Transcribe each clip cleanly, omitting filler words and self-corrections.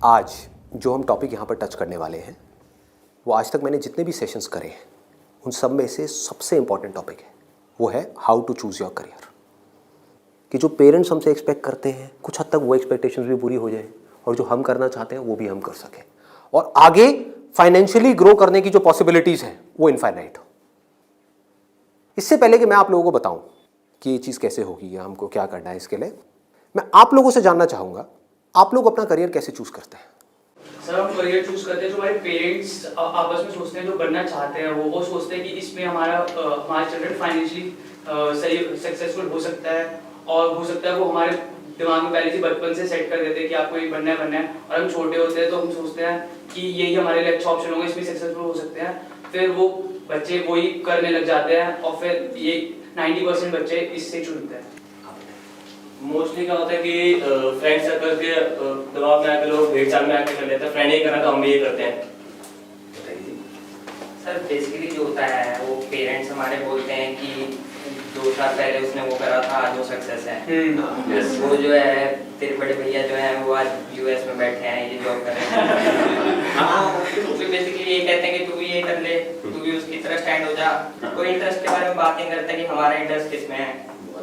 आज जो हम टॉपिक यहाँ पर टच करने वाले हैं वो आज तक मैंने जितने भी सेशंस करे हैं उन सब में से सबसे इम्पॉर्टेंट टॉपिक है, वो है how to choose your career. कि जो पेरेंट्स हमसे एक्सपेक्ट करते हैं कुछ हद तक वो एक्सपेक्टेशंस भी पूरी हो जाए और जो हम करना चाहते हैं वो भी हम कर सकें और आगे फाइनेंशियली ग्रो करने की जो पॉसिबिलिटीज़ हैं वो इनफाइनाइट हो। इससे पहले कि मैं आप लोगों को बताऊं कि ये चीज़ कैसे होगी या हमको क्या करना है, इसके लिए मैं आप लोगों से जानना चाहूँगा आप लोग अपना करियर कैसे चूज़ करते हैं? सर हम करियर चूज करते हैं जो हमारे पेरेंट्स आपस में सोचते हैं, जो बनना चाहते हैं वो सोचते हैं कि इसमें हमारा चिल्ड्रन फाइनेंशियली सही सक्सेसफुल हो सकता है और हो सकता है वो हमारे दिमाग में पहले से बचपन से सेट कर देते हैं कि आपको ये बनना है। और हम छोटे होते हैं तो हम सोचते हैं कि यही हमारे लिए अच्छा ऑप्शन होगा, इसमें सक्सेसफुल हो सकते हैं। फिर वो बच्चे वही करने लग जाते हैं और फिर ये 90% बच्चे इससे चुनते हैं। मोस्टली क्या होता है कि फ्रेंड सर्कल के दबाव में आकर लोग भेड़ चाल में आकर कर लेते हैं, फ्रेंड ये करना तो हम भी ये करते हैं। सर बेसिकली जो होता है वो पेरेंट्स हमारे बोलते हैं कि 2 साल पहले उसने वो करा था, आज वो सक्सेस है। वो जो है तेरे बड़े भैया जो है वो आज यूएस में बैठे हैं, ये जॉब कर रहे हैं। तो बेसिकली ये कहते हैं कि तू भी ये कर ले, तू भी उसकी तरह स्टैंड हो जा। कोई इंटरेस्ट के बारे में बात नहीं करता कि हमारा इंटरेस्ट किसमें है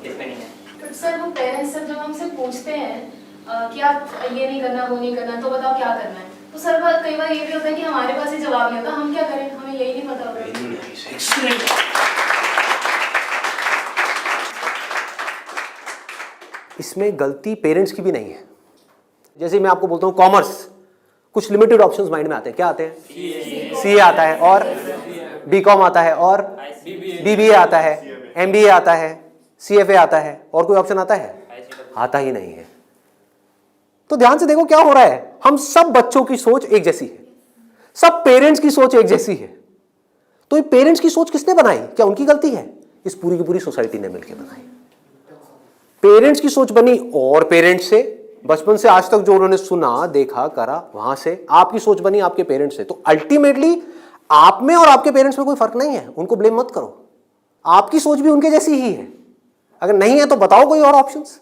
किसमें नहीं है। सर वो पेरेंट्स सर जब हमसे पूछते हैं कि आप ये नहीं करना वो नहीं करना तो बताओ क्या करना है, तो सर कई बार ये भी होता है कि हमारे पास ही जवाब नहीं होता, हम क्या करें, हमें यही नहीं पता होता। इसमें गलती पेरेंट्स की भी नहीं है। जैसे मैं आपको बोलता हूँ कॉमर्स, कुछ लिमिटेड ऑप्शंस माइंड में आते हैं। क्या आते हैं? सीए आता है और बीकॉम आता है और बीबीए आता है, एमबीए आता है, सीएफए आता है, और कोई ऑप्शन आता है? आता ही नहीं है। तो ध्यान से देखो क्या हो रहा है। हम सब बच्चों की सोच एक जैसी है, सब पेरेंट्स की सोच एक जैसी है। तो ये पेरेंट्स की सोच किसने बनाई? क्या उनकी गलती है? इस पूरी की पूरी सोसाइटी ने मिलकर बनाई। पेरेंट्स की सोच बनी और पेरेंट्स से बचपन से आज तक जो उन्होंने सुना देखा करा वहां से आपकी सोच बनी आपके पेरेंट्स से। तो अल्टीमेटली आप में और आपके पेरेंट्स में कोई फर्क नहीं है, उनको ब्लेम मत करो। आपकी सोच भी उनके जैसी ही है। अगर नहीं है तो बताओ कोई और ऑप्शंस।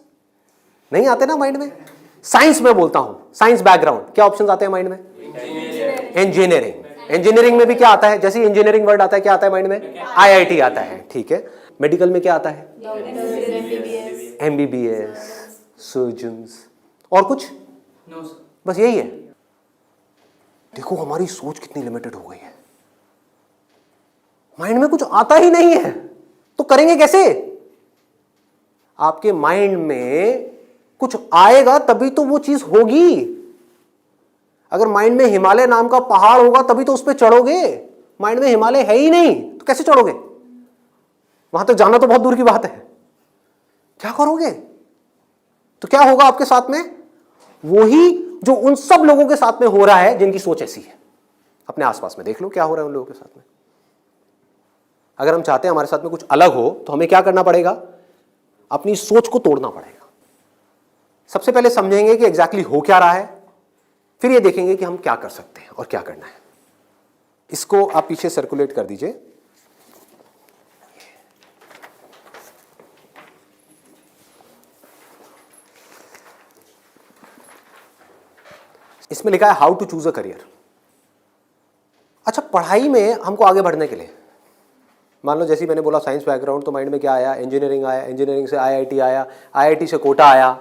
नहीं आते ना माइंड में? साइंस में बोलता हूं, साइंस बैकग्राउंड, क्या ऑप्शंस आते हैं माइंड में? इंजीनियरिंग। इंजीनियरिंग में भी क्या आता है? जैसे इंजीनियरिंग वर्ड आता है क्या आता है माइंड में? आईआईटी आता है। ठीक है। मेडिकल में क्या आता है? एमबीबीएस, सर्जन्स, और कुछ? No sir. बस यही है। देखो हमारी सोच कितनी लिमिटेड हो गई है। माइंड में कुछ आता ही नहीं है तो करेंगे कैसे? आपके माइंड में कुछ आएगा तभी तो वो चीज होगी। अगर माइंड में हिमालय नाम का पहाड़ होगा तभी तो उस पर चढ़ोगे। माइंड में हिमालय है ही नहीं तो कैसे चढ़ोगे? वहां तक जाना तो बहुत दूर की बात है। क्या करोगे? तो क्या होगा आपके साथ में? वही जो उन सब लोगों के साथ में हो रहा है जिनकी सोच ऐसी है। अपने आसपास में देख लो क्या हो रहा है उन लोगों के साथ में। अगर हम चाहते हैं हमारे साथ में कुछ अलग हो तो हमें क्या करना पड़ेगा? अपनी सोच को तोड़ना पड़ेगा। सबसे पहले समझेंगे कि एग्जैक्टली हो क्या रहा है, फिर ये देखेंगे कि हम क्या कर सकते हैं और क्या करना है। इसको आप पीछे सर्कुलेट कर दीजिए। इसमें लिखा है how to choose a career. अच्छा, पढ़ाई में हमको आगे बढ़ने के लिए मान लो जैसे मैंने बोला साइंस बैकग्राउंड, तो माइंड में क्या आया? इंजीनियरिंग आया, इंजीनियरिंग से आईआईटी आया, आईआईटी से कोटा आया,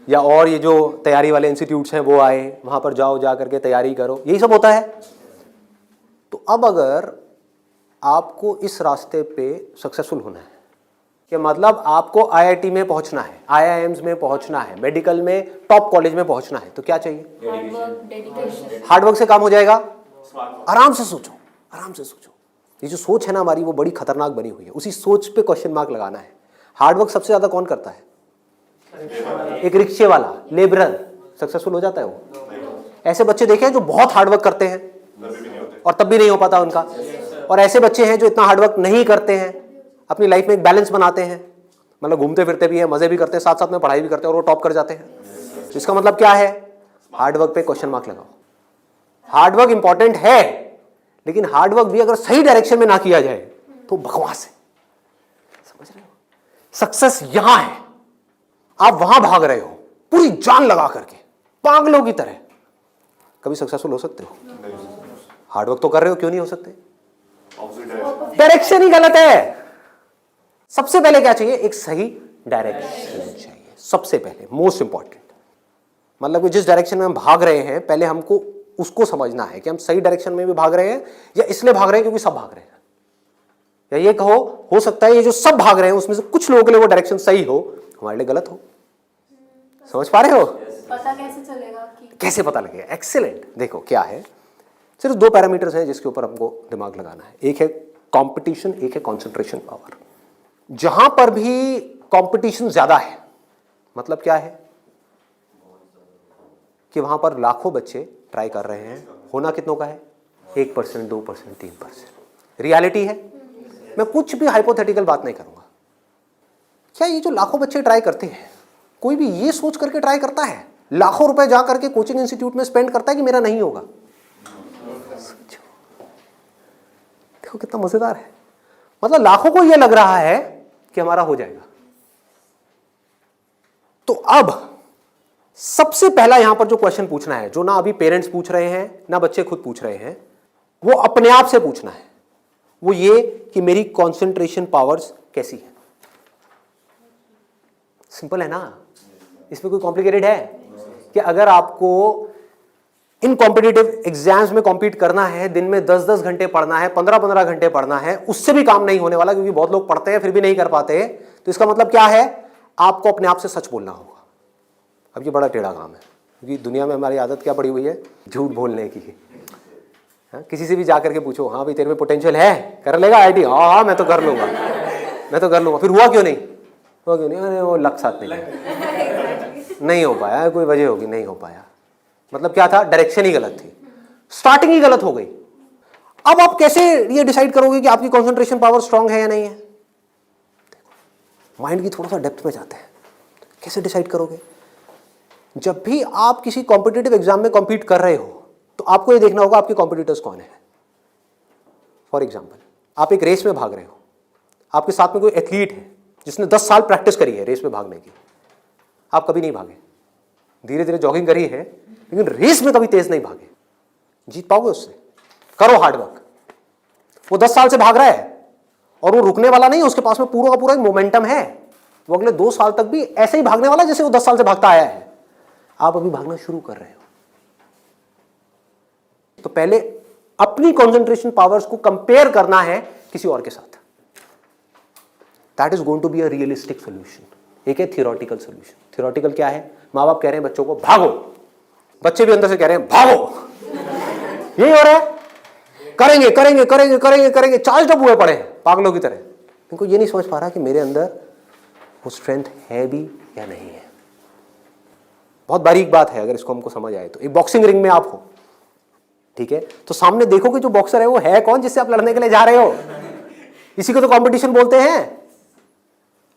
या और ये जो तैयारी वाले इंस्टीट्यूट्स हैं वो आए, वहाँ पर जाओ, जा करके तैयारी करो, यही सब होता है। तो अब अगर आपको इस रास्ते पे सक्सेसफुल होना है कि मतलब आपको आईआईटी में पहुँचना है, आईआईएम्स में पहुँचना है, मेडिकल में टॉप कॉलेज में पहुँचना है, तो क्या चाहिए? हार्डवर्क से काम हो जाएगा? आराम से सोचो, आराम से सोचो। ये जो सोच है ना हमारी वो बड़ी खतरनाक बनी हुई है। उसी सोच पे क्वेश्चन मार्क लगाना है। हार्डवर्क सबसे ज्यादा कौन करता है? एक रिक्शे वाला, लेबरर सक्सेसफुल हो जाता है वो। ऐसे बच्चे देखे हैं जो बहुत हार्डवर्क करते हैं और तब भी नहीं हो पाता उनका, और ऐसे बच्चे हैं जो इतना हार्डवर्क नहीं करते हैं, अपनी लाइफ में एक बैलेंस बनाते हैं, मतलब घूमते फिरते भी हैं, मजे भी करते हैं, साथ साथ में पढ़ाई भी करते हैं और वो टॉप कर जाते हैं। तो इसका मतलब क्या है? हार्डवर्क पे क्वेश्चन मार्क लगाओ। हार्डवर्क इंपॉर्टेंट है, लेकिन हार्डवर्क भी अगर सही डायरेक्शन में ना किया जाए तो बकवास है। समझ रहे हो? सक्सेस यहां है, आप वहां भाग रहे हो पूरी जान लगा करके पागलों की तरह, कभी सक्सेसफुल हो सकते हो? हार्डवर्क तो कर रहे हो, क्यों नहीं हो सकते? डायरेक्शन ही गलत है। सबसे पहले क्या चाहिए? एक सही डायरेक्शन चाहिए, सबसे पहले, मोस्ट इंपॉर्टेंट। मतलब कि जिस डायरेक्शन में हम भाग रहे हैं, पहले हमको उसको समझना है कि हम सही डायरेक्शन में भी भाग रहे हैं या इसलिए भाग रहे हैं क्योंकि सब भाग रहे हैं। या ये कहो, हो सकता है ये जो सब भाग रहे हैं उसमें से कुछ लोगों के लिए वो डायरेक्शन सही हो, हमारे लिए गलत हो। समझ पा रहे हो? पता कैसे चलेगा कि कैसे पता लगेगा? एक्सीलेंट। देखो क्या है, सिर्फ दो पैरामीटर्स हैं जिसके ऊपर हमको दिमाग लगाना है। एक है कंपटीशन, एक है कंसंट्रेशन पावर। जहां पर भी कंपटीशन ज्यादा है, मतलब क्या है कि वहां पर लाखों बच्चे ट्राई कर रहे हैं, होना कितनों का है? 1%, 2%, 3%। रियलिटी है। मैं कुछ भी हाइपोथेटिकल बात नहीं करूंगा। क्या ये जो लाखों बच्चे ट्राई करते हैं, कोई भी ये सोच करके ट्राई करता है, लाखों रुपए जा करके कोचिंग इंस्टीट्यूट में स्पेंड करता है कि मेरा नहीं होगा? देखो कितना मजेदार है। मतलब लाखों को यह लग रहा है कि हमारा हो जाएगा। तो अब सबसे पहला यहां पर जो क्वेश्चन पूछना है, जो ना अभी पेरेंट्स पूछ रहे हैं ना बच्चे खुद पूछ रहे हैं, वो अपने आप से पूछना है। वो ये कि मेरी कंसंट्रेशन पावर्स कैसी है। सिंपल है ना? इसमें कोई कॉम्प्लिकेटेड है? कि अगर आपको इन कॉम्पिटिटिव एग्जाम्स में कॉम्पीट करना है, दिन में 10-10 घंटे पढ़ना है, 15-15 घंटे पढ़ना है, उससे भी काम नहीं होने वाला, क्योंकि बहुत लोग पढ़ते हैं फिर भी नहीं कर पाते। तो इसका मतलब क्या है? आपको अपने आप से सच बोलना होगा। अब ये बड़ा टेढ़ा काम है, क्योंकि दुनिया में हमारी आदत क्या पड़ी हुई है? झूठ बोलने की। हाँ, किसी से भी जाकर के पूछो, हाँ भाई तेरे में पोटेंशियल है, कर लेगा आईटी? हाँ हाँ मैं तो कर लूंगा, मैं तो कर लूंगा। फिर हुआ क्यों नहीं? हुआ क्यों नहीं? अरे वो लक साथ नहीं हो पाया, कोई वजह होगी, नहीं हो पाया। मतलब क्या था? डायरेक्शन ही गलत थी, स्टार्टिंग ही गलत हो गई। अब आप कैसे ये डिसाइड करोगे कि आपकी कंसंट्रेशन पावर स्ट्रांग है या नहीं है? माइंड की थोड़ा सा डेप्थ में जाते हैं। कैसे डिसाइड करोगे? जब भी आप किसी कॉम्पिटिटिव एग्जाम में कॉम्पीट कर रहे हो, तो आपको ये देखना होगा आपके कॉम्पिटिटर्स कौन है। फॉर एग्जाम्पल, आप एक रेस में भाग रहे हो, आपके साथ में कोई एथलीट है जिसने 10 साल प्रैक्टिस करी है रेस में भागने की। आप कभी नहीं भागे, धीरे धीरे जॉगिंग करी है, लेकिन रेस में कभी तेज नहीं भागे। जीत पाओगे उससे? करो हार्डवर्क। वो 10 साल से भाग रहा है और वो रुकने वाला नहीं है, उसके पास में पूरा का पूरा एक मोमेंटम है। वो अगले 2 साल तक भी ऐसे ही भागने वाला जैसे वो 10 साल से भागता आया है। आप अभी भागना शुरू कर रहे हो। तो पहले अपनी कंसंट्रेशन पावर्स को कंपेयर करना है किसी और के साथ। That is going to be a realistic solution. एक है थियोरेटिकल सोल्यूशन। थियोरेटिकल क्या है? माँ बाप कह रहे हैं बच्चों को भागो, बच्चे भी अंदर से कह रहे हैं भागो। यही हो रहा है, करेंगे करेंगे करेंगे करेंगे करेंगे, चार्ज अप हुए पड़े हैं पागलों की तरह। इनको ये नहीं समझ पा रहा कि मेरे अंदर वो स्ट्रेंथ है भी या नहीं है। बहुत बारीक बात है, अगर इसको हमको समझ आए तो। एक बॉक्सिंग रिंग में आप हो, ठीक है, तो सामने देखो कि जो बॉक्सर है वो है कौन जिससे आप लड़ने के लिए जा रहे हो। इसी को तो कंपटीशन बोलते हैं।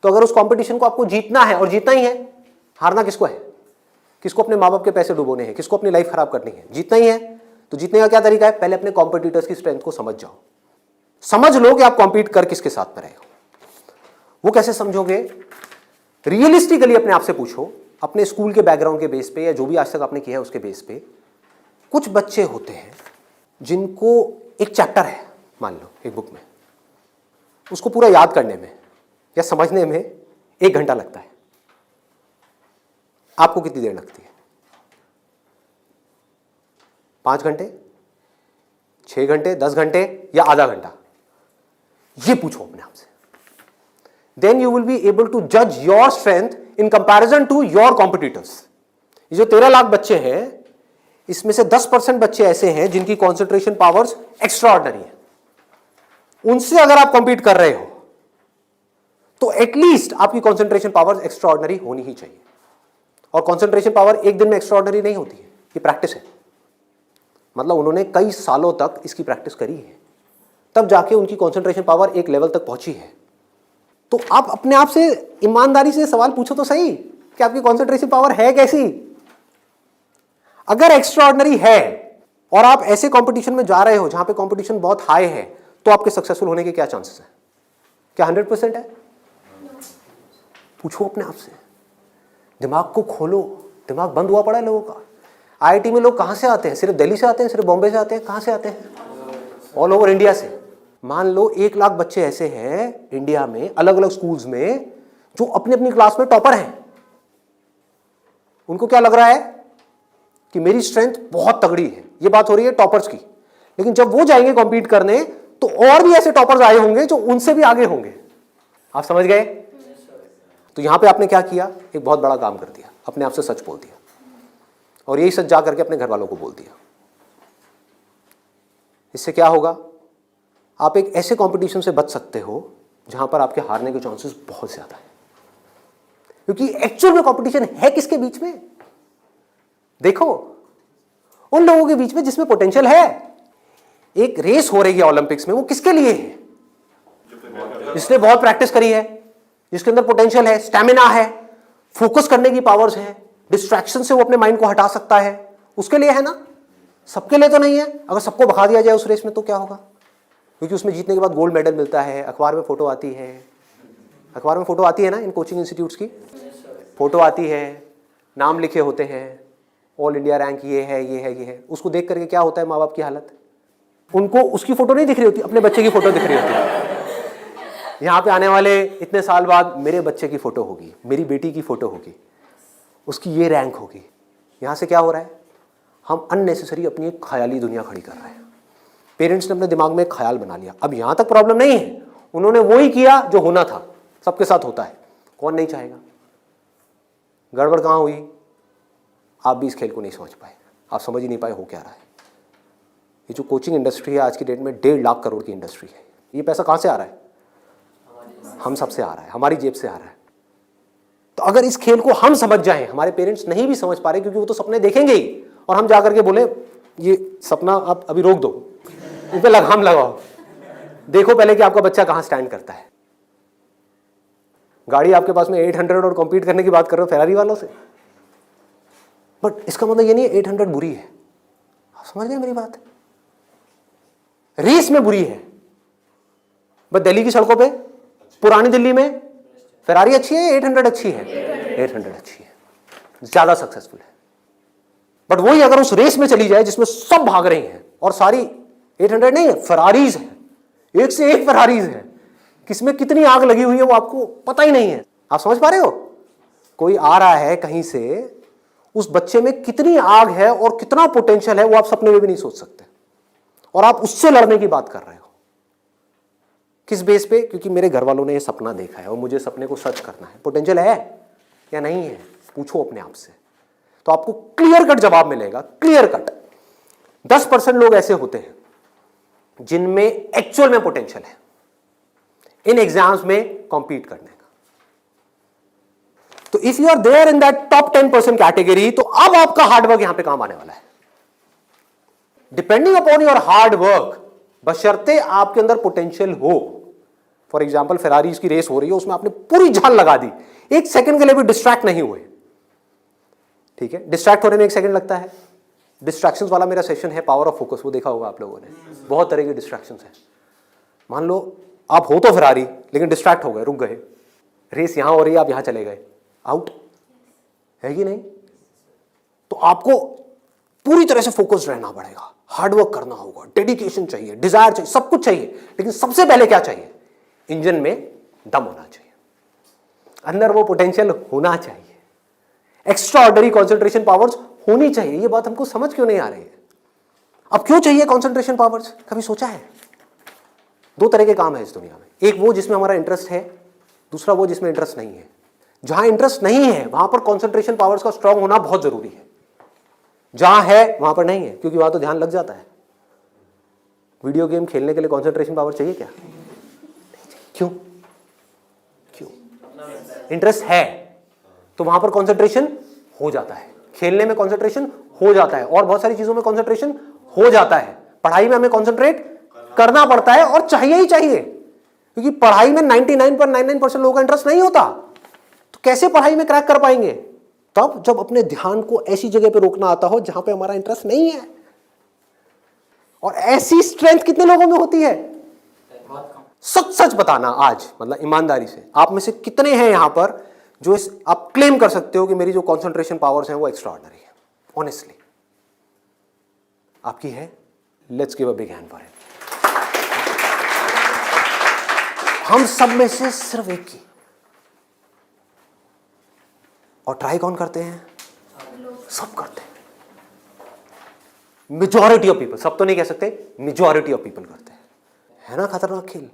तो अगर उस कंपटीशन को आपको जीतना है, और जीतना ही है, हारना किसको है? किसको अपने माँ बाप के पैसे डुबोने हैं? किसको अपनी लाइफ खराब करनी है? जीतना ही है। तो जीतने का क्या तरीका है? पहले अपने कॉम्पिटिटर्स की स्ट्रेंथ को समझ जाओ। समझ लो कि आप कॉम्पीट कर किसके साथ में रहे हो। वो कैसे समझोगे? रियलिस्टिकली अपने आप से पूछो, अपने स्कूल के बैकग्राउंड के बेस पे या जो भी आज तक आपने किया है उसके बेस पे। कुछ बच्चे होते हैं जिनको एक चैप्टर है, मान लो एक बुक में, उसको पूरा याद करने में या समझने में 1 घंटा लगता है। आपको कितनी देर लगती है? 5 घंटे, 6 घंटे, 10 घंटे या आधा घंटा? ये पूछो अपने आप से। Then you will be able to जज your strength in comparison to your competitors. ये जो 13 लाख बच्चे हैं, इसमें से 10% बच्चे ऐसे हैं जिनकी कॉन्सेंट्रेशन पावर्स एक्स्ट्रा ऑर्डिनरी है। उनसे अगर आप कॉम्पीट कर रहे हो तो एटलीस्ट आपकी कॉन्सेंट्रेशन पावर्स एक्स्ट्रा ऑर्डिनरी होनी ही चाहिए। और कॉन्सेंट्रेशन पावर एक दिन में एक्स्ट्रा ऑर्डिनरी नहीं होती है, ये प्रैक्टिस है। मतलब उन्होंने कई सालों तक इसकी प्रैक्टिस करी है, तब जाके उनकी कॉन्सेंट्रेशन पावर एक लेवल तक पहुंची है। तो आप अपने आप से ईमानदारी से सवाल पूछो तो सही कि आपकी कॉन्सेंट्रेशन पावर है कैसी। अगर एक्स्ट्रा ऑर्डिनरी है और आप ऐसे कंपटीशन में जा रहे हो जहां पे कंपटीशन बहुत हाई है, तो आपके सक्सेसफुल होने के क्या चांसेस हैं? क्या 100% है? पूछो अपने आप से, दिमाग को खोलो। दिमाग बंद हुआ पड़ा है लोगों का। आईआईटी में लोग कहाँ से आते हैं? सिर्फ दिल्ली से आते हैं, सिर्फ बॉम्बे से आते हैं? कहाँ से आते हैं? ऑल ओवर इंडिया से। मान लो 1 लाख बच्चे ऐसे हैं इंडिया में अलग अलग स्कूल्स में जो अपनी अपनी क्लास में टॉपर हैं। उनको क्या लग रहा है कि मेरी स्ट्रेंथ बहुत तगड़ी है, ये बात हो रही है टॉपर्स की। लेकिन जब वो जाएंगे कॉम्पीट करने तो और भी ऐसे टॉपर्स आए होंगे जो उनसे भी आगे होंगे। आप समझ गए? तो यहां पे आपने क्या किया? एक बहुत बड़ा काम कर दिया, अपने आप से सच बोल दिया, और यही सच जा करके अपने घर वालों को बोल दिया। इससे क्या होगा? आप एक ऐसे कंपटीशन से बच सकते हो जहां पर आपके हारने के चांसेस बहुत ज्यादा है, क्योंकि एक्चुअल में कंपटीशन है किसके बीच में? देखो, उन लोगों के बीच में जिसमें पोटेंशियल है। एक रेस हो रही है ओलंपिक्स में, वो किसके लिए है? जिसने बहुत प्रैक्टिस करी है, जिसके अंदर पोटेंशियल है, स्टैमिना है, फोकस करने की पावर्स है, डिस्ट्रैक्शन से वो अपने माइंड को हटा सकता है, उसके लिए है ना। सबके लिए तो नहीं है। अगर सबको भगा दिया जाए उस रेस में तो क्या होगा? क्योंकि उसमें जीतने के बाद गोल्ड मेडल मिलता है, अखबार में फोटो आती है। अखबार में फोटो आती है ना, इन कोचिंग इंस्टीट्यूट्स की फोटो आती है, नाम लिखे होते हैं, ऑल इंडिया रैंक ये है, ये है, ये है। उसको देख करके क्या होता है माँ बाप की हालत? उनको उसकी फोटो नहीं दिख रही होती, अपने बच्चे की फोटो दिख रही होती है। यहाँ पे आने वाले इतने साल बाद मेरे बच्चे की फोटो होगी, मेरी बेटी की फोटो होगी, उसकी ये रैंक होगी। यहाँ से क्या हो रहा है? हम अननेसेसरी अपनी एक ख्याली दुनिया खड़ी कर रहे हैं। पेरेंट्स ने अपने दिमाग में एक ख्याल बना लिया। अब यहाँ तक प्रॉब्लम नहीं है, उन्होंने वही किया जो होना था, सबके साथ होता है, कौन नहीं चाहेगा? गड़बड़ कहाँ हुई? आप भी इस खेल को नहीं समझ पाए, आप समझ ही नहीं पाए हो क्या रहा है। ये जो कोचिंग इंडस्ट्री है आज की डेट में 1.5 लाख करोड़ की इंडस्ट्री है। ये पैसा कहाँ से आ रहा है? हम सब से आ रहा है, हमारी जेब से आ रहा है। तो अगर इस खेल को हम समझ जाएं, हमारे पेरेंट्स नहीं भी समझ पा रहे क्योंकि वो तो सपने देखेंगे ही, और हम जाकर के बोले ये सपना आप अभी रोक दो, इस पे लगाम लगाओ, देखो पहले कि आपका बच्चा कहाँ स्टैंड करता है। गाड़ी आपके पास में 800 और कॉम्पीट करने की बात कर रहे हो फेरारी वालों से, बट इसका मतलब ये नहीं है 800 बुरी है। आप समझ गए मेरी बात? रेस में बुरी है, बट दिल्ली की सड़कों पे, पुरानी दिल्ली में फेरारी अच्छी है, 800 अच्छी है? 800 अच्छी है, ज्यादा सक्सेसफुल है। बट वही अगर उस रेस में चली जाए जिसमें सब भाग रहे हैं और सारी 800 नहीं है, फेरारीज है, एक से एक फेरारीज है, किसमें कितनी आग लगी हुई है वो आपको पता ही नहीं है। आप समझ पा रहे हो? कोई आ रहा है कहीं से, उस बच्चे में कितनी आग है और कितना पोटेंशियल है वो आप सपने में भी नहीं सोच सकते, और आप उससे लड़ने की बात कर रहे हो। किस बेस पे? क्योंकि मेरे घर वालों ने ये सपना देखा है और मुझे सपने को सच करना है। पोटेंशियल है या नहीं है? पूछो अपने आप से, तो आपको क्लियर कट जवाब मिलेगा। क्लियर कट 10% लोग ऐसे होते हैं जिनमें एक्चुअल में पोटेंशियल है इन एग्जाम्स में कॉम्पीट करने का। तो if you are there in that top 10% category, तो अब आपका हार्डवर्क यहां पे काम आने वाला है। Depending upon your hard work, बशर्ते आपके अंदर पोटेंशियल हो। फॉर एग्जाम्पल फेरारीज की रेस हो रही है, उसमें आपने पूरी जान लगा दी, एक सेकंड के लिए भी डिस्ट्रैक्ट नहीं हुए। ठीक है, डिस्ट्रैक्ट होने में 1 सेकंड लगता है। डिस्ट्रैक्शंस वाला मेरा सेशन है पावर ऑफ फोकस, वो देखा होगा आप लोगों ने। बहुत तरह की डिस्ट्रैक्शंस हैं। मान लो आप हो तो फेरारी, लेकिन डिस्ट्रैक्ट हो गए, रुक गए, रेस यहां हो रही है, आप यहां चले गए, आउट है कि नहीं? तो आपको पूरी तरह से फोकस्ड रहना पड़ेगा, हार्डवर्क करना होगा, डेडिकेशन चाहिए, डिजायर चाहिए, सब कुछ चाहिए। लेकिन सबसे पहले क्या चाहिए? इंजन में दम होना चाहिए, अंदर वो पोटेंशियल होना चाहिए, एक्स्ट्रा ऑर्डिनरी कॉन्सेंट्रेशन पावर्स होनी चाहिए। ये बात हमको समझ क्यों नहीं आ रही है? अब क्यों चाहिए कॉन्सेंट्रेशन पावर्स? कभी सोचा है? 2 तरह के काम है इस दुनिया में, एक वो जिसमें हमारा इंटरेस्ट है, दूसरा वो जिसमें इंटरेस्ट नहीं है। जहां इंटरेस्ट नहीं है वहां पर कॉन्सेंट्रेशन पावर्स का स्ट्रांग होना बहुत जरूरी है, जहां है वहां पर नहीं है, क्योंकि वहां तो ध्यान लग जाता है। वीडियो गेम खेलने के लिए कॉन्सेंट्रेशन पावर चाहिए क्या? क्यों? क्यों? इंटरेस्ट है तो वहां पर कॉन्सेंट्रेशन हो जाता है, खेलने में कॉन्सेंट्रेशन हो जाता है, और बहुत सारी चीजों में कॉन्सेंट्रेशन हो जाता है। पढ़ाई में हमें कॉन्सेंट्रेट करना पड़ता है, और चाहिए ही चाहिए, क्योंकि पढ़ाई में 99.99% लोगों का इंटरेस्ट नहीं होता। तो कैसे पढ़ाई में क्रैक कर पाएंगे? तब जब अपने ध्यान को ऐसी जगह पे रोकना आता हो जहां पे हमारा इंटरेस्ट नहीं है। और ऐसी स्ट्रेंथ कितने लोगों में होती है? सच सच बताना आज, मतलब ईमानदारी से, आप में से कितने हैं यहां पर जो आप क्लेम कर सकते हो कि मेरी जो कॉन्सेंट्रेशन पावर्स हैं वो एक्स्ट्रा ऑर्डिनरी है? ऑनेस्टली आपकी है, let's give a big hand for it. हम सब में से सिर्फ एक की, और ट्राई कौन करते हैं? सब करते हैं। मेजॉरिटी ऑफ पीपल, सब तो नहीं कह सकते, मेजॉरिटी ऑफ पीपल करते हैं। है ना खतरनाक खेल।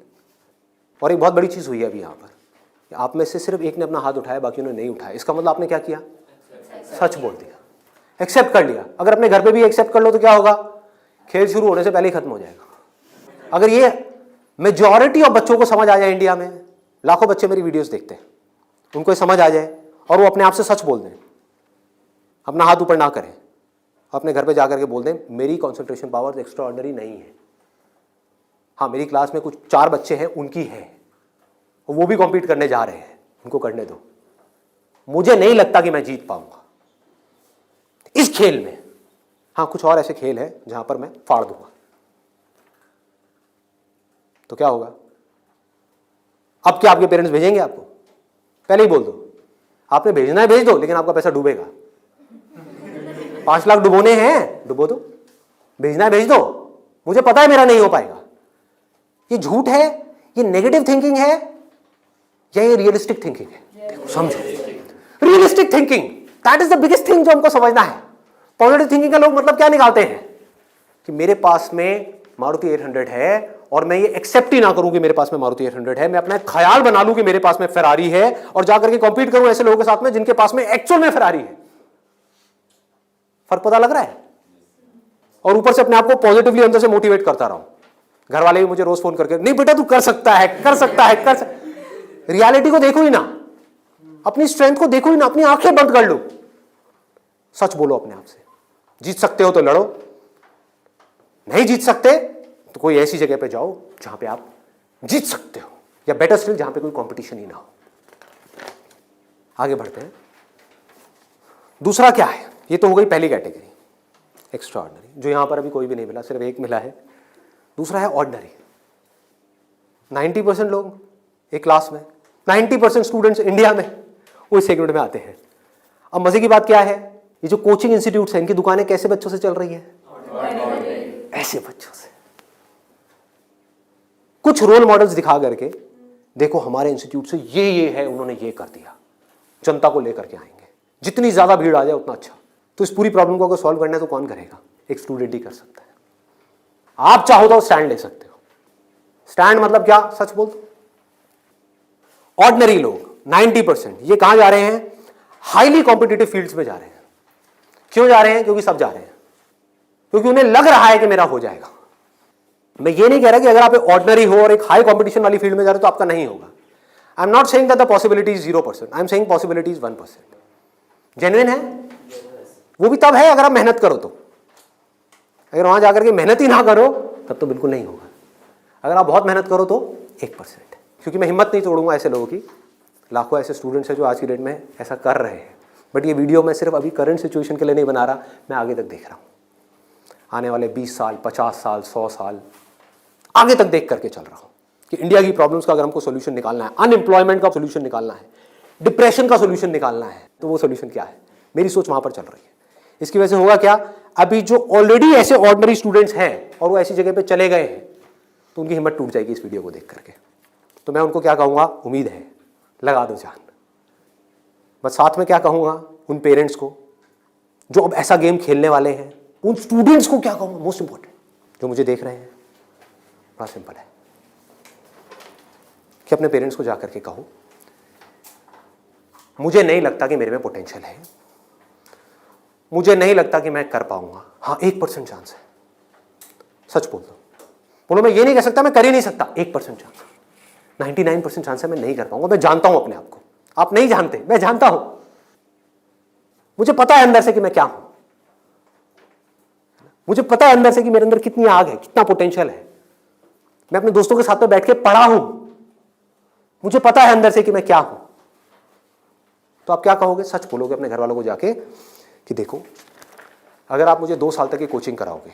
और एक बहुत बड़ी चीज हुई है अभी यहां पर, आप में से सिर्फ एक ने अपना हाथ उठाया, बाकियों ने नहीं उठाया। इसका मतलब आपने क्या किया? सच बोल दिया, एक्सेप्ट कर लिया। अगर अपने घर पे भी एक्सेप्ट कर लो तो क्या होगा? खेल शुरू होने से पहले ही खत्म हो जाएगा। अगर ये मेजॉरिटी ऑफ बच्चों को समझ आ जाए, इंडिया में लाखों बच्चे मेरी वीडियोस देखते हैं, उनको ये समझ आ जाए और वो अपने आप से सच बोल दें, अपना हाथ ऊपर ना करें, अपने घर पे जाकर के बोल दें मेरी कंसंट्रेशन पावर एक्स्ट्रा ऑर्डिनरी नहीं है। हाँ, मेरी क्लास में कुछ 4 बच्चे हैं, उनकी है, वो भी कॉम्पीट करने जा रहे हैं, उनको करने दो। मुझे नहीं लगता कि मैं जीत पाऊंगा इस खेल में। हाँ, कुछ और ऐसे खेल है जहां पर मैं फाड़ दूंगा, तो क्या होगा? अब क्या आपके पेरेंट्स भेजेंगे आपको? पहले ही बोल दो, आपने भेजना है भेज दो, लेकिन आपका पैसा डूबेगा। 5 लाख डुबोने हैं, डुबो दो। भेजना है भेज दो, मुझे पता है मेरा नहीं हो पाएगा। ये झूठ है, ये नेगेटिव थिंकिंग है, या ये रियलिस्टिक थिंकिंग है? समझो, realistic thinking, that is the biggest thing जो हमको समझना है। पॉजिटिव थिंकिंग का लोग मतलब क्या निकालते हैं कि मेरे पास में मारुति 800 है और मैं ये एक्सेप्ट ही ना करूं कि मेरे पास में मारुति 800 है, मैं अपना एक ख्याल बना लूं कि मेरे पास में फेरारी है और जाकर के कॉम्पीट करूं ऐसे लोगों के साथ में जिनके पास में एक्चुअल में फेरारी है। फर्क पता लग रहा है? और ऊपर से अपने आप को पॉजिटिवली अंदर से मोटिवेट करता रहूं। घर वाले भी मुझे रोज फोन करके, नहीं बेटा तू कर सकता है, कर सकता है, कर सकता। रियलिटी को देखो ही ना, अपनी स्ट्रेंथ को देखो ही ना, अपनी आंखें बंद कर लो, सच बोलो अपने आप से। जीत सकते हो तो लड़ो, नहीं जीत सकते तो कोई ऐसी जगह पे जाओ जहां पे आप जीत सकते हो, या बेटर स्टिल जहां पे कोई कंपटीशन ही ना हो। आगे बढ़ते हैं। दूसरा क्या है? ये तो हो गई पहली कैटेगरी, एक्स्ट्रा ऑर्डिनरी, जो यहां पर अभी कोई भी नहीं मिला, सिर्फ एक मिला है। दूसरा है ऑर्डिनरी। 90% लोग एक क्लास में, 90% स्टूडेंट्स इंडिया में वो इस सेगमेंट में आते हैं। अब मजे की बात क्या है, ये जो कोचिंग इंस्टीट्यूट्स हैं, इनकी दुकानें कैसे बच्चों से चल रही है? ऐसे बच्चों से। कुछ रोल मॉडल्स दिखा करके, देखो हमारे इंस्टीट्यूट से ये है, उन्होंने ये कर दिया, जनता को लेकर के आएंगे, जितनी ज्यादा भीड़ आ जाए उतना अच्छा। तो इस पूरी प्रॉब्लम को अगर सॉल्व करना है तो कौन करेगा? एक स्टूडेंट ही कर सकता है। आप चाहो तो स्टैंड ले सकते हो। स्टैंड मतलब क्या? सच बोल दो। ऑर्डिनरी लोग 90% ये कहां जा रहे हैं? हाईली कॉम्पिटिटिव फील्ड्स में जा रहे हैं। क्यों जा रहे हैं? क्योंकि सब जा रहे हैं, क्योंकि उन्हें लग रहा है कि मेरा हो जाएगा। मैं ये नहीं कह रहा कि अगर आप ऑर्डिनरी हो और एक हाई कॉम्पिटिशन वाली फील्ड में जा रहे हो तो आपका नहीं होगा। I am not saying that the possibility is 0%, I am saying possibility is 1%। Genuine है वो भी तब है अगर आप मेहनत करो तो। अगर वहां जाकर के मेहनत ही ना करो तब तो बिल्कुल नहीं होगा। अगर आप बहुत मेहनत करो तो 1%। क्योंकि मैं हिम्मत नहीं तोड़ूंगा ऐसे लोगों की। लाखों ऐसे स्टूडेंट्स हैं जो आज की डेट में ऐसा कर रहे हैं। बट ये वीडियो मैं सिर्फ अभी करंट सिचुएशन के लिए नहीं बना रहा, मैं आगे तक देख रहा हूँ। आने वाले 20 साल, 50 साल, 100 साल आगे तक देख करके चल रहा हूँ कि इंडिया की प्रॉब्लम्स का अगर हमको सोल्यूशन निकालना है, अनएम्प्लॉयमेंट का सोल्यूशन निकालना है, डिप्रेशन का सोल्यूशन निकालना है, तो वो सोल्यूशन क्या है? मेरी सोच वहां पर चल रही है। इसकी वजह से होगा क्या? अभी जो ऑलरेडी ऐसे ऑर्डिनरी स्टूडेंट्स हैं और वो ऐसी जगह पे चले गए हैं, तो उनकी हिम्मत टूट जाएगी इस वीडियो को देख करके। तो मैं उनको क्या कहूँगा? उम्मीद है, लगा दो जान। बस साथ में क्या कहूँगा उन पेरेंट्स को जो अब ऐसा गेम खेलने वाले हैं, उन स्टूडेंट्स को क्या कहूँगा? मोस्ट इंपॉर्टेंट जो मुझे देख रहे हैं, बड़ा सिंपल है कि अपने पेरेंट्स को जाकर के कहो मुझे नहीं लगता कि मेरे में पोटेंशियल है, मुझे नहीं लगता कि मैं कर पाऊंगा। हाँ, 1% चांस है। सच बोल दो, बोलो मैं ये नहीं कह सकता मैं कर ही नहीं सकता, 1% चांस, 99% चांस है मैं नहीं कर पाऊंगा। मैं जानता हूं अपने आप को, आप नहीं जानते, मैं जानता हूं। मुझे पता है अंदर से कि मैं क्या हूं, मुझे पता है अंदर से कि मेरे अंदर कितनी आग है, कितना पोटेंशियल है। मैं अपने दोस्तों के साथ में बैठ के पढ़ा हूं, मुझे पता है अंदर से कि मैं क्या हूं। तो आप क्या कहोगे? सच बोलोगे अपने घर वालों को जाके कि देखो अगर आप मुझे 2 साल तक की कोचिंग कराओगे,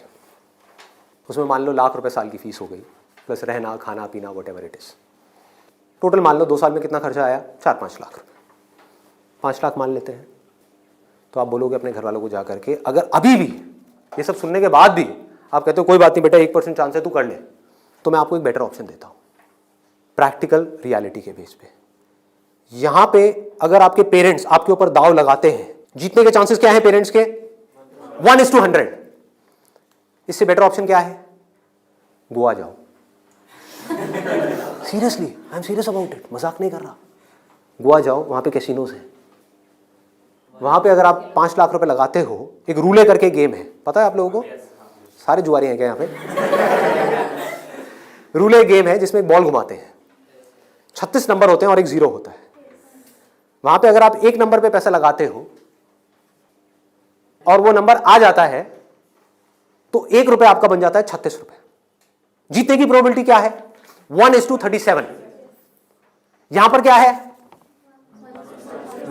उसमें मान लो लाख रुपए साल की फीस हो गई, प्लस रहना खाना पीना व्हाटएवर इट इज, टोटल मान लो 2 साल में कितना खर्चा आया? 4-5 लाख रुपए। 5 लाख मान लेते हैं। तो आप बोलोगे अपने घर वालों को जाकर के, अगर अभी भी ये सब सुनने के बाद भी आप कहते हो कोई बात नहीं बेटा 1% चांस है, तू कर ले, तो मैं आपको एक बेटर ऑप्शन देता हूँ प्रैक्टिकल रियलिटी के बेस पे। यहां पे अगर आपके पेरेंट्स आपके ऊपर दाव लगाते हैं, जीतने के चांसेस क्या है पेरेंट्स के? 1:100। इससे बेटर ऑप्शन क्या है? गोवा जाओ। Seriously, I am serious about it, मजाक नहीं कर रहा। गोवा जाओ, वहां पे कैसीनोज हैं, वहां पे अगर आप 5 लाख रुपए लगाते हो, एक रूले करके गेम है, पता है आप लोगों को? सारे जुआरी हैं क्या यहाँ पे? रूले गेम है जिसमें एक बॉल घुमाते हैं, 36 नंबर होते हैं और एक 0 होता है। वहां पे अगर आप 1 नंबर पे पैसा लगाते हो और वो नंबर आ जाता है तो 1 रुपए आपका बन जाता है 36 रुपए। जीतने की प्रोबेबिलिटी क्या है? 1:37। यहां पर क्या है?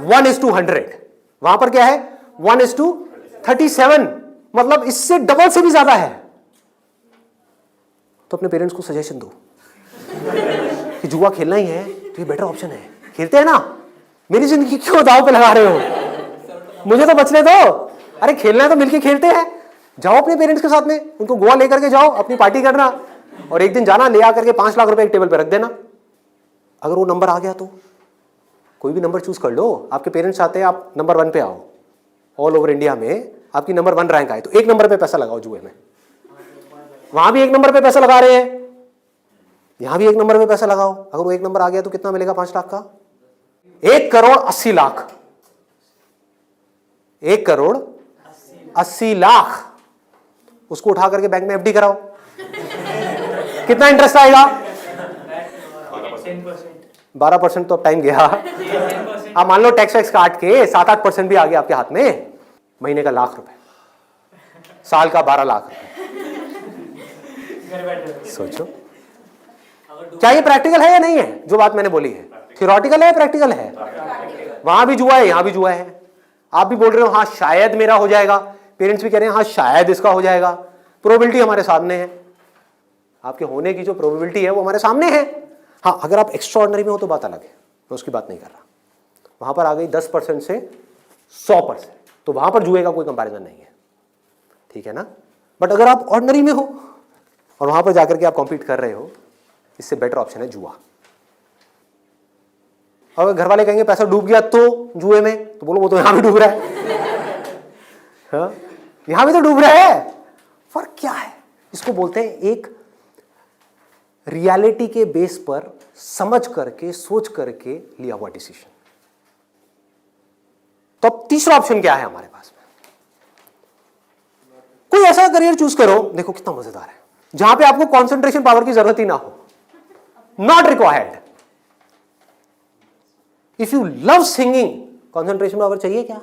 1:100। वहां पर क्या है? 1:37, मतलब इससे डबल से भी ज्यादा है। तो अपने पेरेंट्स को सजेशन दो कि जुआ खेलना ही है तो ये बेटर ऑप्शन है, खेलते हैं ना, मेरी जिंदगी क्यों दांव पे लगा रहे हो, मुझे तो बचने दो। अरे खेलना है तो मिलके खेलते हैं, जाओ अपने पेरेंट्स के साथ में, उनको गोवा लेकर के जाओ, अपनी पार्टी करना, और एक दिन जाना ले आकर के 5 लाख रुपए एक टेबल पे रख देना। अगर वो नंबर आ गया तो कोई भी नंबर चूज कर लो, आपके पेरेंट्स चाहते हैं आप नंबर 1 पे आओ, ऑल ओवर इंडिया में आपकी नंबर 1 रैंक आए, तो 1 नंबर पे पैसा लगाओ जुए में। वहां भी 1 नंबर पे पैसा लगा रहे हैं, यहां भी 1 नंबर पे पैसा लगाओ। अगर वो 1 नंबर आ गया तो कितना मिलेगा 5 लाख का? 1,80,00,000। 1,80,00,000 उसको उठा करके बैंक में एफडी कराओ, कितना इंटरेस्ट आएगा? 12%। तो अब टाइम गया। आप मान लो टैक्स वैक्स काट के 7-8% भी आ गया आपके हाथ में, महीने का 1,00,000 रुपए, साल का 12 लाख रुपए। सोचो क्या ये प्रैक्टिकल है या नहीं है? जो बात मैंने बोली है थियोरेटिकल है, प्रैक्टिकल है? वहां भी जुआ है, यहां भी जुआ है। आप भी बोल रहे हो हाँ शायद मेरा हो जाएगा, पेरेंट्स भी कह रहे हैं हाँ शायद इसका हो जाएगा। प्रोबेबिलिटी हमारे सामने है, आपके होने की जो प्रोबेबिलिटी है वो हमारे सामने है। हाँ अगर आप एक्स्ट्राऑर्डिनरी में हो तो बात अलग है, मैं उसकी बात नहीं कर रहा। वहां पर आ गई 10% से 100%, तो वहां पर जुए का कोई कंपैरिजन नहीं है, ठीक है ना। बट अगर आप ऑर्डिनरी में हो और वहां पर जाकर के आप कॉम्पीट कर रहे हो, इससे बेटर ऑप्शन है जुआ। अगर घर वाले कहेंगे पैसा डूब गया तो जुए में, तो बोलो वो तो यहां भी डूब रहा है। हाँ? यहां भी तो डूब रहा है। फर्क क्या है? इसको बोलते हैं एक रियलिटी के बेस पर समझ करके सोच करके लिया हुआ डिसीजन। तो अब तीसरा ऑप्शन क्या है हमारे पास में? कोई ऐसा करियर चूज करो, देखो कितना मजेदार है, जहां पे आपको कंसंट्रेशन पावर की जरूरत ही ना हो, not required. If you love singing, concentration power चाहिए क्या?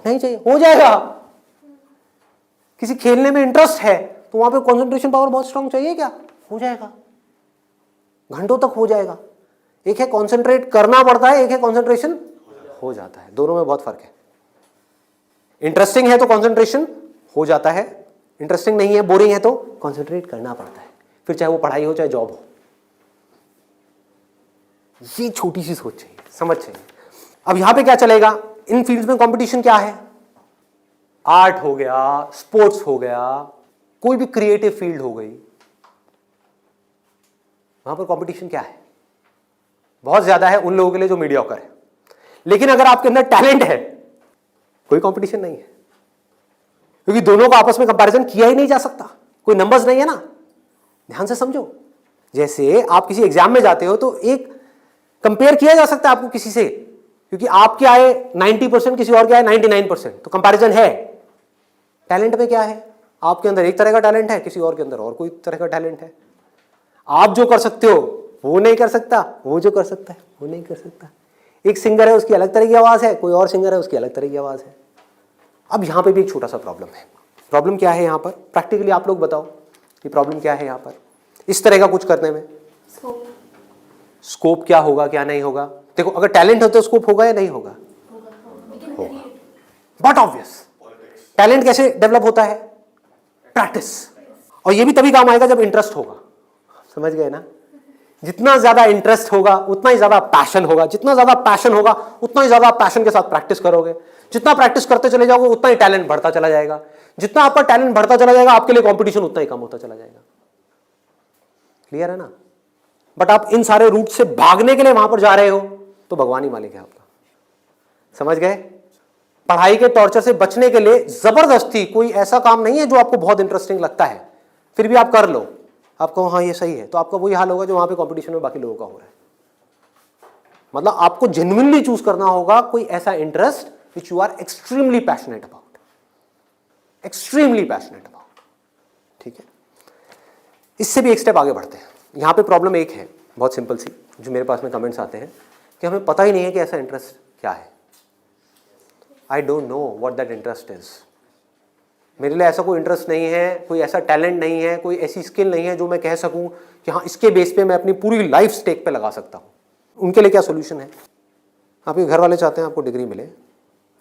नहीं चाहिए, हो जाएगा। किसी खेलने में इंटरेस्ट है तो वहां पे कंसंट्रेशन पावर बहुत स्ट्रांग चाहिए क्या? हो जाएगा, घंटों तक हो जाएगा। एक है कंसंट्रेट करना पड़ता है, एक है कंसंट्रेशन हो जाता है, दोनों में बहुत फर्क है। इंटरेस्टिंग है तो कंसंट्रेशन हो जाता है, इंटरेस्टिंग नहीं है, बोरिंग है तो कंसंट्रेट करना पड़ता है, फिर चाहे वो पढ़ाई हो चाहे जॉब हो। ये छोटी सी सोच चाहिए, समझ चाहिए। अब यहां पे क्या चलेगा, इन फील्ड्स में कंपटीशन क्या है? आर्ट हो गया, स्पोर्ट्स हो गया, कोई भी क्रिएटिव फील्ड हो गई, वहां पर कंपटीशन क्या है? बहुत ज्यादा है उन लोगों के लिए जो मीडियोकर है। लेकिन अगर आपके अंदर टैलेंट है, कोई कंपटीशन नहीं है, क्योंकि दोनों को आपस में कंपैरिजन किया ही नहीं जा सकता, कोई नंबर्स नहीं है ना। ध्यान से समझो, जैसे आप किसी एग्जाम में जाते हो तो एक कंपेयर किया जा सकता है आपको किसी से, क्योंकि आपके आए 90%, किसी और के आए 99%, तो कंपैरिजन है। टैलेंट में क्या है? आपके अंदर एक तरह का टैलेंट है, किसी और के अंदर और कोई तरह का टैलेंट है। आप जो कर सकते हो वो नहीं कर सकता, वो जो कर सकता है वो नहीं कर सकता। एक सिंगर है उसकी अलग तरह की आवाज है, कोई और सिंगर है उसकी अलग तरह की आवाज है। अब यहां पे भी एक छोटा सा प्रॉब्लम है। प्रॉब्लम क्या है यहां पर? प्रैक्टिकली आप लोग बताओ कि प्रॉब्लम क्या है यहां पर इस तरह का कुछ करने में? स्कोप क्या होगा, क्या नहीं होगा? देखो अगर टैलेंट हो तो स्कोप होगा या नहीं होगा? होगा। बट ऑब्वियस, टैलेंट कैसे डेवलप होता है? प्रैक्टिस। और ये भी तभी काम आएगा जब इंटरेस्ट होगा। समझ गए ना? जितना ज्यादा इंटरेस्ट होगा उतना ही ज्यादा पैशन होगा, जितना ज्यादा पैशन होगा उतना ही ज्यादा पैशन के साथ प्रैक्टिस करोगे, जितना प्रैक्टिस करते चले जाओगे उतना ही टैलेंट बढ़ता चला जाएगा, जितना आपका टैलेंट बढ़ता चला जाएगा आपके लिए कंपटीशन उतना ही कम होता चला जाएगा। क्लियर है ना? बट आप इन सारे रूट से भागने के लिए वहां पर जा रहे हो तो भगवान ही मालिक है आपका। समझ गए? पढ़ाई के टॉर्चर से बचने के लिए जबरदस्ती कोई ऐसा काम नहीं है जो आपको बहुत इंटरेस्टिंग लगता है फिर भी आप कर लो, आप कहो हाँ ये सही है, तो आपका वही हाल होगा जो वहां पे कंपटीशन में बाकी लोगों का हो रहा है। मतलब आपको जेन्युइनली चूज करना होगा कोई ऐसा interest which you are extremely passionate about, extremely passionate about. ठीक है, इससे भी एक स्टेप आगे बढ़ते हैं। यहां पे प्रॉब्लम एक है बहुत सिंपल सी, जो मेरे पास में कमेंट्स आते हैं कि हमें पता ही नहीं है कि ऐसा इंटरेस्ट क्या है। I don't know what that interest is. मेरे लिए ऐसा कोई इंटरेस्ट नहीं है, कोई ऐसा टैलेंट नहीं है, कोई ऐसी स्किल नहीं है जो मैं कह सकूं कि हाँ इसके बेस पे मैं अपनी पूरी लाइफ स्टेक पे लगा सकता हूं। उनके लिए क्या सोल्यूशन है? आपके घर वाले चाहते हैं आपको डिग्री मिले,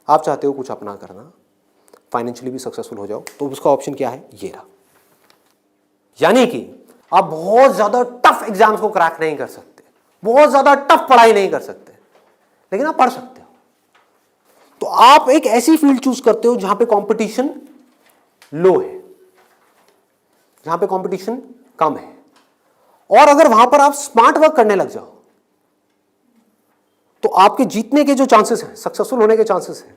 आप चाहते हो कुछ अपना करना, फाइनेंशियली भी सक्सेसफुल हो जाओ, तो उसका ऑप्शन क्या है? ये रहा। यानी कि आप बहुत ज्यादा टफ एग्जाम्स को क्रैक नहीं कर सकते, बहुत ज्यादा टफ पढ़ाई नहीं कर सकते, लेकिन आप पढ़ सकते हो। तो आप एक ऐसी फील्ड चूज करते हो जहां पे कंपटीशन लो है, जहां पे कंपटीशन कम है, और अगर वहां पर आप स्मार्ट वर्क करने लग जाओ तो आपके जीतने के जो चांसेस हैं, सक्सेसफुल होने के चांसेस हैं,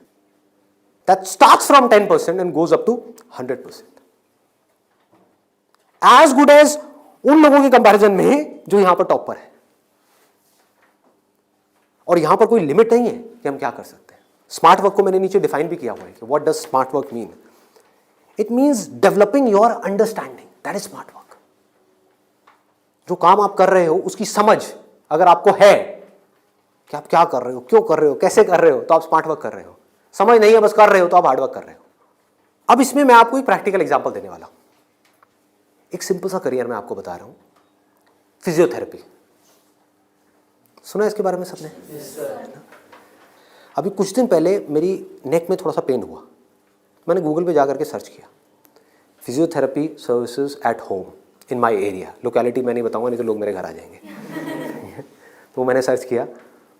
that starts from 10% and goes up to 100%, as good as उन लोगों के कंपैरिजन में जो यहां पर टॉप पर है। और यहां पर कोई लिमिट नहीं है कि हम क्या कर सकते हैं। स्मार्ट वर्क को मैंने नीचे डिफाइन भी किया हुआ है कि what does smart work mean. It means developing your understanding, that is smart work. जो काम आप कर रहे हो उसकी समझ अगर आपको है कि आप क्या कर रहे हो, क्यों कर रहे हो, कैसे कर रहे हो, तो आप स्मार्ट वर्क कर रहे हो। समझ नहीं है बस कर रहे हो तो आप हार्ड वर्क कर रहे हो। अब इसमें मैं आपको एक प्रैक्टिकल एग्जांपल देने वाला हूं। एक सिंपल सा करियर मैं आपको बता रहा हूं, फिजियोथेरेपी। सुना इसके बारे में सबने? अभी कुछ दिन पहले मेरी नेक में थोड़ा सा पेन हुआ, मैंने गूगल पे जाकर के सर्च किया physiotherapy services at home in my area. Locality मैं नहीं बताऊंगा नहीं तो लोग मेरे घर आ जाएंगे। तो मैंने सर्च किया,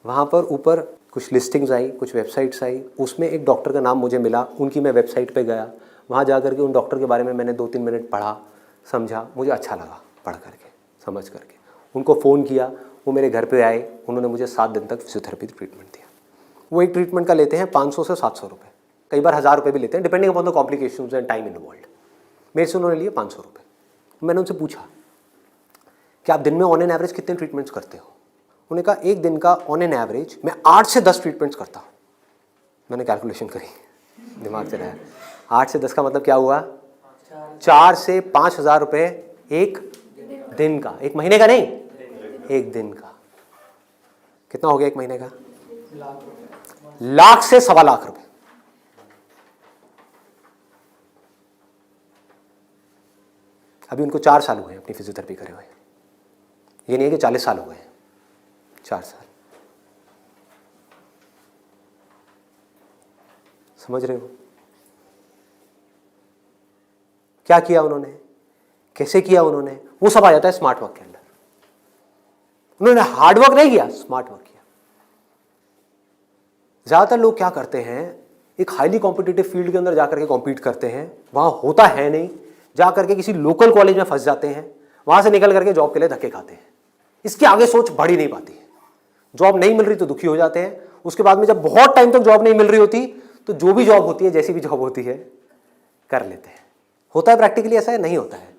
वहाँ पर ऊपर कुछ लिस्टिंग्स आई, कुछ वेबसाइट्स आई, उसमें एक डॉक्टर का नाम मुझे मिला, उनकी मैं वेबसाइट पे गया, वहाँ जा करके उन डॉक्टर के बारे में मैंने 2-3 मिनट पढ़ा, समझा, मुझे अच्छा लगा पढ़ करके, समझ करके। उनको फ़ोन किया, वो मेरे घर पे आए, उन्होंने मुझे 7 दिन तक फिजियोथेरेपी ट्रीटमेंट दिया। वो एक ट्रीटमेंट का लेते हैं 500 से 700 रुपये, कई बार 1000 रुपये भी लेते हैं, depending upon the complications and time involved. मेरे से उन्होंने लिए 500 रुपये। मैंने उनसे पूछा कि आप दिन में ऑन एन एवरेज कितने ट्रीटमेंट्स करते हो? उन्होंने कहा एक दिन का ऑन एन एवरेज मैं 8 से 10 ट्रीटमेंट्स करता हूँ। मैंने कैलकुलेशन करी, दिमाग से रहा, 8 से 10 का मतलब क्या हुआ? 4 से 5,000 रुपये एक दिन का, एक महीने का नहीं, एक दिन का। कितना हो गया एक महीने का? लाख से 1.25 लाख रुपए। अभी उनको 4 साल हुए अपनी फिजियोथेरेपी करे हुए, ये नहीं है कि 40 साल हो गए, 4 साल। समझ रहे हो क्या किया उन्होंने, कैसे किया उन्होंने? वो सब आ जाता है स्मार्ट वर्क के अंदर। उन्होंने हार्ड वर्क नहीं किया, स्मार्ट वर्क किया। ज्यादातर लोग क्या करते हैं, एक हाईली कॉम्पिटिटिव फील्ड के अंदर जाकर के कॉम्पीट करते हैं, वहां होता है नहीं, जाकर के किसी लोकल कॉलेज में फंस जाते हैं, वहां से निकल करके जॉब के लिए धक्के खाते हैं। इसके आगे सोच बढ़ ही नहीं पाती है। जॉब नहीं मिल रही तो दुखी हो जाते हैं, उसके बाद में जब बहुत टाइम तक जॉब नहीं मिल रही होती तो जो भी जॉब होती है, जैसी भी जॉब होती है, कर लेते हैं। होता है प्रैक्टिकली ऐसा है? नहीं होता है।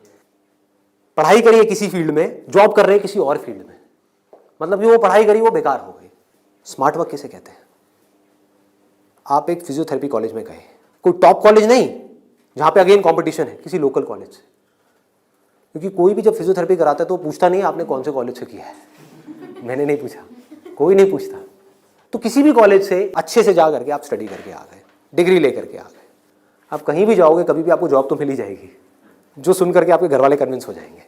पढ़ाई करिए किसी फील्ड में, जॉब कर रहे हैं किसी और फील्ड में, मतलब जो वो पढ़ाई करी वो बेकार हो गई। स्मार्ट वर्क किसे कहते हैं? आप एक फिजियोथेरेपी कॉलेज में गए, कोई टॉप कॉलेज नहीं जहां पे अगेन कंपटीशन है, किसी लोकल कॉलेज से, क्योंकि कोई भी जब फिजियोथेरेपी कराता है तो पूछता नहीं आपने कौन से कॉलेज से किया है। मैंने नहीं पूछा, कोई नहीं पूछता। तो किसी भी कॉलेज से अच्छे से जा करके आप स्टडी करके आ गए, डिग्री लेकर के आ गए, आप कहीं भी जाओगे कभी भी आपको जॉब तो मिल ही जाएगी, जो सुन करके आपके घर वाले कन्विंस हो जाएंगे,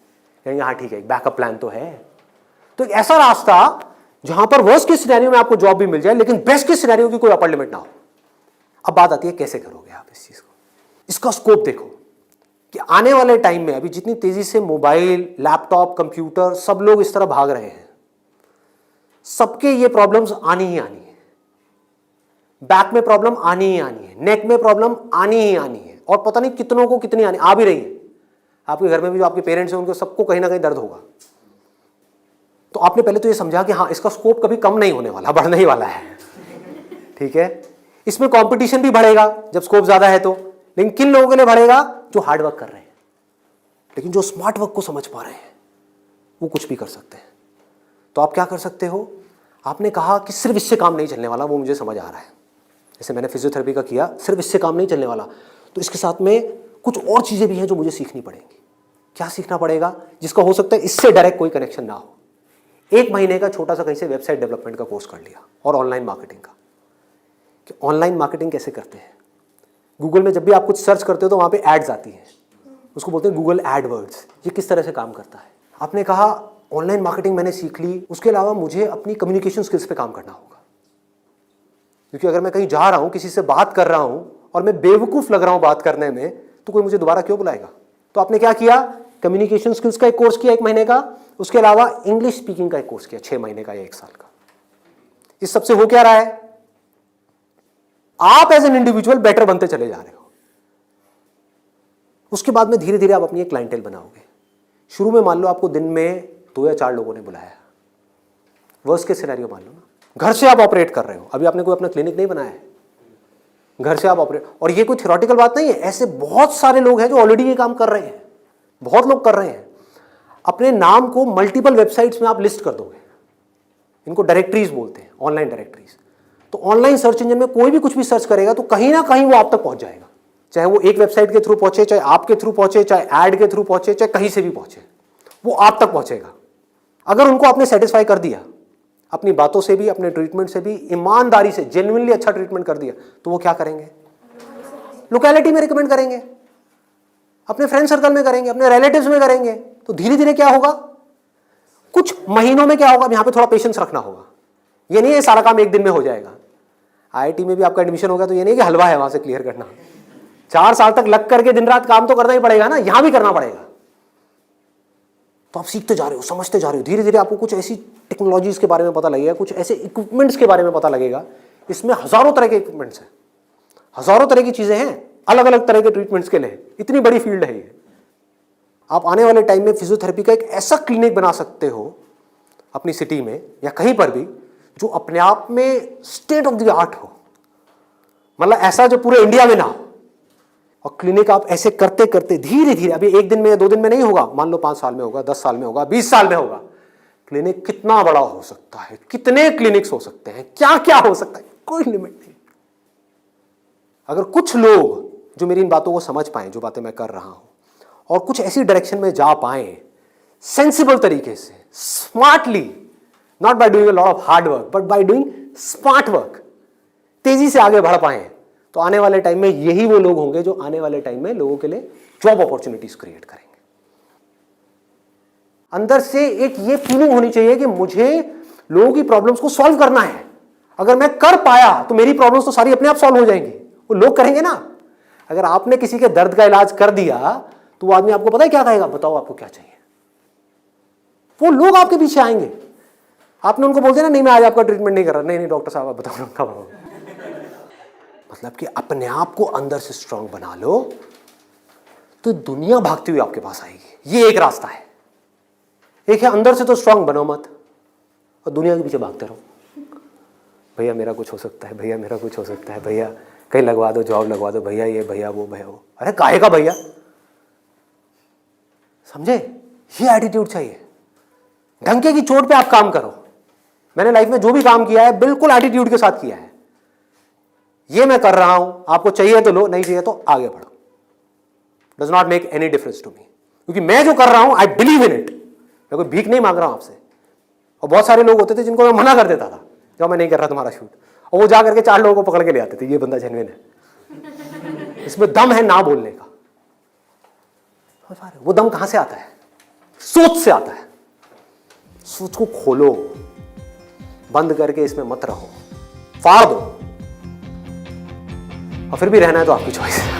कहेंगे हाँ ठीक है एक बैकअप प्लान तो है। तो एक ऐसा रास्ता जहां पर वर्स्ट केस सिनेरियो में आपको जॉब भी मिल जाए लेकिन बेस्ट केस सिनेरियो की कोई अपर लिमिट ना हो। अब बात आती है कैसे करोगे आप इस चीज को। इसका स्कोप देखो कि कि आने वाले टाइम में अभी जितनी तेजी से मोबाइल, लैपटॉप, कंप्यूटर सब लोग इस तरह भाग रहे हैं, सबके ये प्रॉब्लम्स आनी ही आनी है। बैक में प्रॉब्लम आनी ही आनी है, नेक में प्रॉब्लम आनी ही आनी है, और पता नहीं कितनों को कितनी आ भी रही है। आपके घर में भी जो आपके पेरेंट्स हैं उनको सबको कहीं ना कहीं दर्द होगा। तो आपने पहले तो ये समझा कि हाँ, इसका स्कोप कभी कम नहीं होने वाला, बढ़ने ही वाला है। ठीक है, इसमें कंपटीशन भी बढ़ेगा जब स्कोप ज्यादा है तो, लेकिन किन लोगों के लिए बढ़ेगा? जो हार्ड वर्क कर रहे हैं, लेकिन जो स्मार्ट वर्क को समझ पा रहे हैं वो कुछ भी कर सकते हैं। तो आप क्या कर सकते हो? आपने कहा कि सिर्फ इससे काम नहीं चलने वाला, वो मुझे समझ आ रहा है। जैसे मैंने फिजियोथेरेपी का किया, सिर्फ इससे काम नहीं चलने वाला, तो इसके साथ में कुछ और चीजें भी हैं जो मुझे सीखनी पड़ेंगी। क्या सीखना पड़ेगा? जिसका हो सकता है इससे डायरेक्ट कोई कनेक्शन ना हो। 1 महीने का छोटा सा कहीं से वेबसाइट डेवलपमेंट का कोर्स कर लिया, और ऑनलाइन मार्केटिंग का, कि ऑनलाइन मार्केटिंग कैसे करते हैं। गूगल में जब भी आप कुछ सर्च करते हो तो वहां पे एड्स आती हैं, उसको बोलते हैं गूगल एडवर्ड्स। ये किस तरह से काम करता है? आपने कहा ऑनलाइन मार्केटिंग मैंने सीख ली, उसके अलावा मुझे अपनी कम्युनिकेशन स्किल्स पे काम करना होगा, क्योंकि अगर मैं कहीं जा रहा हूं, किसी से बात कर रहा हूं और मैं बेवकूफ लग रहा हूं बात करने में, तो कोई मुझे दोबारा क्यों बुलाएगा? तो आपने क्या किया? कम्युनिकेशन स्किल्स का एक कोर्स किया 1 महीने का, उसके अलावा इंग्लिश स्पीकिंग का एक कोर्स किया 6 महीने का या 1 साल का। इस सबसे हो क्या रहा है? आप एज एन इंडिविजुअल बेटर बनते चले जा रहे हो। उसके बाद में धीरे धीरे आप अपनी एक क्लाइंटेल बनाओगे। शुरू में मान लो आपको दिन में 2 या 4 लोगों ने बुलाया, वर्स्ट केस सिनेरियो मान लो ना, घर से आप ऑपरेट कर रहे हो, अभी आपने कोई अपना क्लिनिक नहीं बनाया है, घर से आप ऑपरेट, और ये कोई थ्योरेटिकल बात नहीं है, ऐसे बहुत सारे लोग हैं जो ऑलरेडी ये काम कर रहे हैं, बहुत लोग कर रहे हैं। अपने नाम को मल्टीपल वेबसाइट्स में आप लिस्ट कर दोगे, इनको डायरेक्टरीज बोलते हैं, ऑनलाइन डायरेक्टरीज। तो ऑनलाइन सर्च इंजन में कोई भी कुछ भी सर्च करेगा तो कहीं ना कहीं वो आप तक पहुंच जाएगा, चाहे वो एक वेबसाइट के थ्रू पहुंचे, चाहे आपके थ्रू पहुंचे, चाहे ऐड के थ्रू पहुंचे, चाहे कहीं से भी पहुंचे, वो आप तक पहुंचेगा। अगर उनको आपने सेटिस्फाई कर दिया, अपनी बातों से भी, अपने ट्रीटमेंट से भी, ईमानदारी से, जेन्युइनली अच्छा ट्रीटमेंट कर दिया, तो वो क्या करेंगे? लोकेलिटी में रिकमेंड करेंगे, अपने फ्रेंड सर्कल में करेंगे, अपने रिलेटिव्स में करेंगे। तो धीरे धीरे क्या होगा? कुछ महीनों में क्या होगा? यहां पे थोड़ा पेशेंस रखना होगा। ये नहीं है सारा काम 1 दिन में हो जाएगा। आईआईटी में भी आपका एडमिशन होगा तो ये नहीं कि हलवा है वहां से क्लियर करना, 4 साल तक लग करके दिन रात काम तो करना ही पड़ेगा ना, यहां भी करना पड़ेगा। तो आप सीखते जा रहे हो, समझते जा रहे हो, धीरे धीरे आपको कुछ ऐसी टेक्नोलॉजीज के बारे में पता लगेगा, कुछ ऐसे इक्विपमेंट्स के बारे में पता लगेगा। इसमें हजारों तरह के इक्विपमेंट्स हैं, हजारों तरह की चीजें हैं, अलग अलग तरह के ट्रीटमेंट्स के लिए। इतनी बड़ी फील्ड है ये। आप आने वाले टाइम में फिजियोथेरेपी का एक ऐसा क्लिनिक बना सकते हो अपनी सिटी में या कहीं पर भी, जो अपने आप में स्टेट ऑफ द आर्ट हो, मतलब ऐसा जो पूरे इंडिया में ना हो। और क्लिनिक आप ऐसे करते करते धीरे धीरे, अभी 1 दिन में या 2 दिन में नहीं होगा, मान लो 5 साल में होगा, 10 साल में होगा, 20 साल में होगा। क्लिनिक कितना बड़ा हो सकता है, कितने क्लिनिक्स हो सकते हैं, क्या क्या हो सकता है, कोई लिमिट नहीं। अगर कुछ लोग जो मेरी इन बातों को समझ पाए, जो बातें मैं कर रहा हूं, और कुछ ऐसी डायरेक्शन में जा पाए सेंसिबल तरीके से, smartly, not by doing a lot of hard work but by doing smart work, तेजी से आगे बढ़ पाए, तो आने वाले टाइम में यही वो लोग होंगे जो आने वाले टाइम में लोगों के लिए जॉब अपॉर्चुनिटीज क्रिएट करेंगे। अंदर से एक ये फीलिंग होनी चाहिए कि मुझे लोगों की प्रॉब्लम्स को सॉल्व करना है। अगर मैं कर पाया तो मेरी प्रॉब्लम्स तो सारी अपने आप सॉल्व हो जाएंगी, वो लोग करेंगे ना। अगर आपने किसी के दर्द का इलाज कर दिया तो वो आदमी आपको पता है क्या कहेगा? बताओ आपको क्या चाहिए। वो लोग आपके पीछे आएंगे। आपने उनको बोल दिया ना, नहीं मैं आज आपका ट्रीटमेंट नहीं कर रहा, नहीं नहीं डॉक्टर साहब आप बताओ कब। मतलब कि अपने आप को अंदर से स्ट्रांग बना लो तो दुनिया भागती हुई आपके पास आएगी। ये एक रास्ता है। एक है अंदर से तो स्ट्रांग बनो मत और दुनिया के पीछे भागते रहो। भैया मेरा कुछ हो सकता है, भैया मेरा कुछ हो सकता है, भैया कहीं लगवा दो, जॉब लगवा दो, भैया ये भैया वो भैया वो। अरे काहे का भैया, समझे? ये एटीट्यूड चाहिए। डंके की चोट पे आप काम करो। मैंने लाइफ में जो भी काम किया है बिल्कुल एटीट्यूड के साथ किया है। ये मैं कर रहा हूं, आपको चाहिए तो लो, नहीं चाहिए तो आगे बढ़ो। Does not make any difference to me, क्योंकि मैं जो कर रहा हूं आई बिलीव इन इट। मैं कोई भीख नहीं मांग रहा हूं आपसे। और बहुत सारे लोग होते थे जिनको मैं मना कर देता था, जो मैं नहीं कर रहा तुम्हारा शूट, और वो जा करके 4 लोगों को पकड़ के ले आते थे, ये बंदा जेन्युइन है, इसमें दम है ना बोलने का। वो दम कहां से आता है? सोच से आता है। सोच को खोलो, बंद करके इसमें मत रहो, फाड़ दो। और फिर भी रहना है तो आपकी चॉइस है।